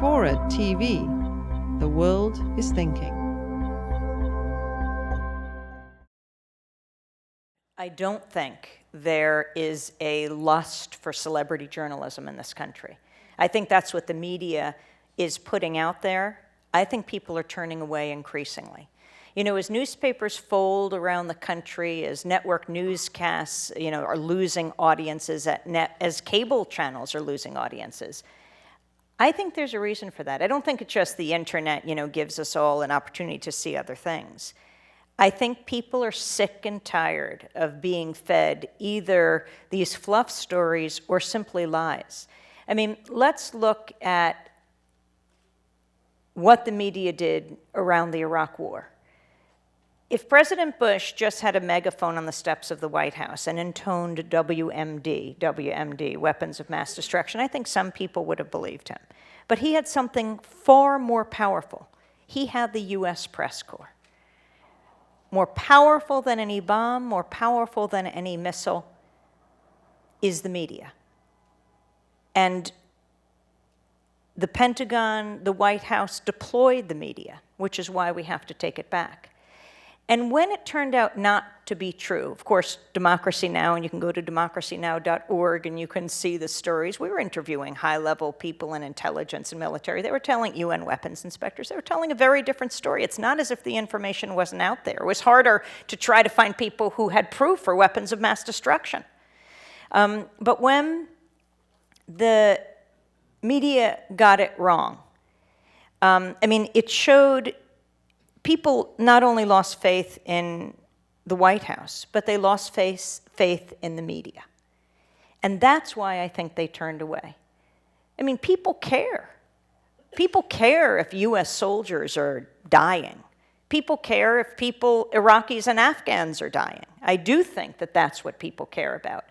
FORA.tv. The world is thinking. I don't think there is a lust for celebrity journalism in this country. I think that's what the media is putting out there. I think people are turning away increasingly. You know, as newspapers fold around the country, as network newscasts, are losing audiences as cable channels are losing audiences, I think there's a reason for that. I don't think it's just the internet, gives us all an opportunity to see other things. I think people are sick and tired of being fed either these fluff stories or simply lies. I mean, let's look at what the media did around the Iraq War. If President Bush just had a megaphone on the steps of the White House and intoned WMD, weapons of mass destruction, I think some people would have believed him. But he had something far more powerful. He had the US press corps. More powerful than any bomb, more powerful than any missile is the media. And the Pentagon, the White House deployed the media, which is why we have to take it back. And when it turned out not to be true, of course, Democracy Now!, and you can go to democracynow.org and you can see the stories. We were interviewing high-level people in intelligence and military. They were telling UN weapons inspectors. They were telling a very different story. It's not as if the information wasn't out there. It was harder to try to find people who had proof for weapons of mass destruction. But when the media got it wrong, it showed people not only lost faith in the White House, but they lost faith in the media. And that's why I think they turned away. I mean, people care. People care if US soldiers are dying. People care if Iraqis and Afghans are dying. I do think that that's what people care about.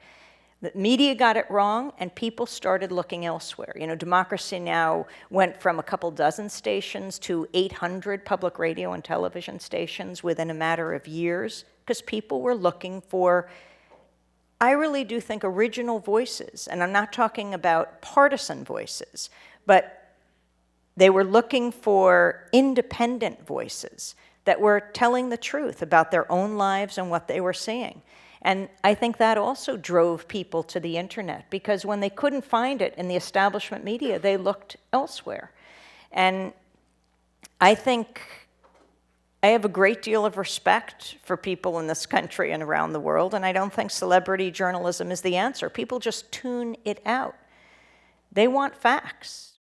The media got it wrong, and people started looking elsewhere. Democracy Now! Went from a couple dozen stations to 800 public radio and television stations within a matter of years, because people were looking for, I really do think, original voices. And I'm not talking about partisan voices, but they were looking for independent voices that were telling the truth about their own lives and what they were seeing. And I think that also drove people to the internet, because when they couldn't find it in the establishment media, they looked elsewhere. And I think I have a great deal of respect for people in this country and around the world, and I don't think celebrity journalism is the answer. People just tune it out. They want facts.